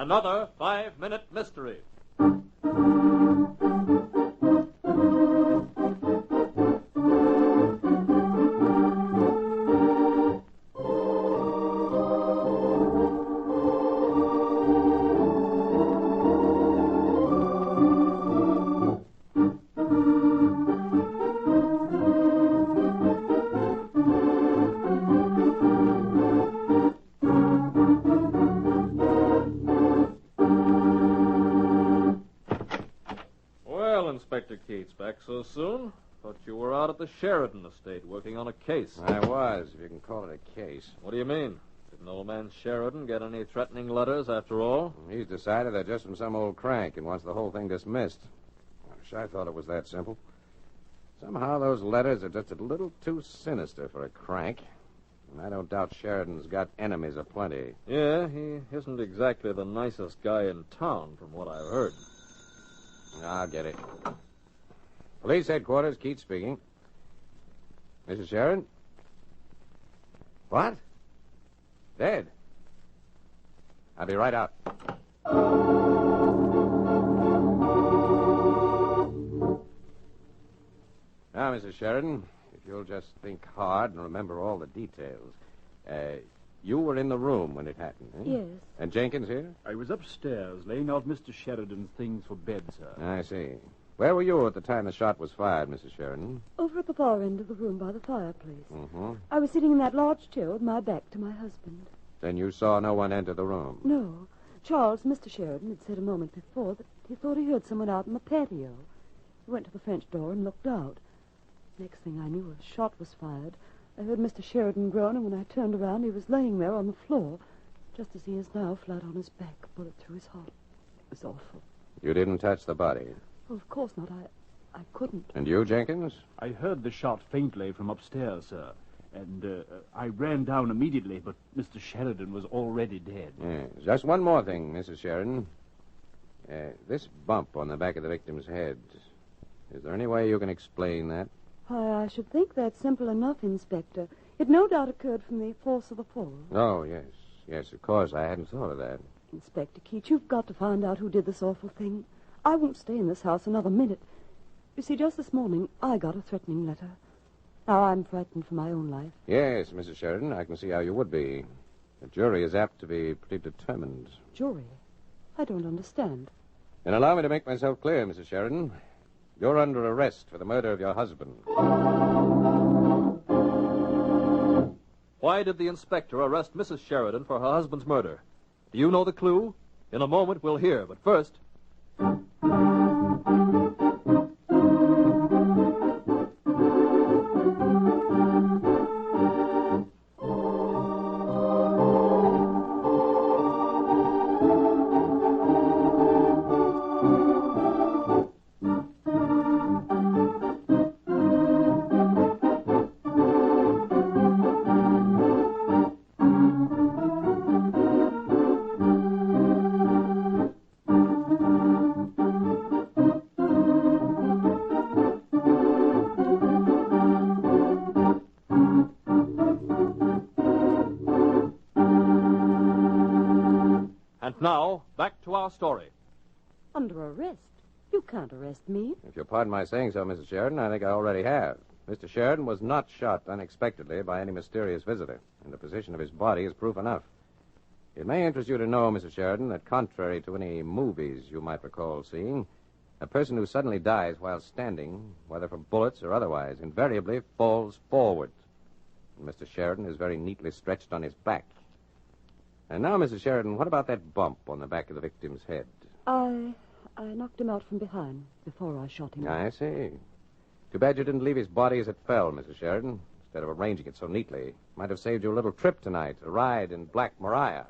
Another 5-minute mystery. Inspector Keats, back so soon? Thought you were out at the Sheridan estate working on a case. I was, if you can call it a case. What do you mean? Didn't old man Sheridan get any threatening letters after all? He's decided they're just from some old crank and wants the whole thing dismissed. I thought it was that simple. Somehow those letters are just a little too sinister for a crank. And I don't doubt Sheridan's got enemies aplenty. Yeah, he isn't exactly the nicest guy in town, from what I've heard. I'll get it. Police headquarters, Keats speaking. Mrs. Sheridan? What? Dead? I'll be right out. Now, Mrs. Sheridan, if you'll just think hard and remember all the details. You were in the room when it happened, eh? Yes. And Jenkins here? I was upstairs, laying out Mr. Sheridan's things for bed, sir. I see. Where were you at the time the shot was fired, Mrs. Sheridan? Over at the far end of the room by the fireplace. Mm-hmm. I was sitting in that large chair with my back to my husband. Then you saw no one enter the room? No. Charles, Mr. Sheridan, had said a moment before that he thought he heard someone out in the patio. He went to the French door and looked out. Next thing I knew, a shot was fired. I heard Mr. Sheridan groan, and when I turned around, he was laying there on the floor, just as he is now, flat on his back, a bullet through his heart. It was awful. You didn't touch the body? Well, of course not. I couldn't. And you, Jenkins? I heard the shot faintly from upstairs, sir. And I ran down immediately, but Mr. Sheridan was already dead. Yes. Just one more thing, Mrs. Sheridan. This bump on the back of the victim's head, is there any way you can explain that? Why, I should think that's simple enough, Inspector. It no doubt occurred from the force of the fall. Oh, yes. Yes, of course. I hadn't thought of that. Inspector Keats, you've got to find out who did this awful thing. I won't stay in this house another minute. You see, just this morning, I got a threatening letter. Now, I'm frightened for my own life. Yes, Mrs. Sheridan, I can see how you would be. The jury is apt to be pretty determined. Jury? I don't understand. Then allow me to make myself clear, Mrs. Sheridan. You're under arrest for the murder of your husband. Why did the inspector arrest Mrs. Sheridan for her husband's murder? Do you know the clue? In a moment, we'll hear, but first... And now, back to our story. Under arrest? You can't arrest me. If you'll pardon my saying so, Mrs. Sheridan, I think I already have. Mr. Sheridan was not shot unexpectedly by any mysterious visitor, and the position of his body is proof enough. It may interest you to know, Mrs. Sheridan, that contrary to any movies you might recall seeing, a person who suddenly dies while standing, whether from bullets or otherwise, invariably falls forward. And Mr. Sheridan is very neatly stretched on his back. And now, Mrs. Sheridan, what about that bump on the back of the victim's head? I knocked him out from behind before I shot him. I see. Too bad you didn't leave his body as it fell, Mrs. Sheridan. Instead of arranging it so neatly, might have saved you a little trip tonight, a ride in Black Maria.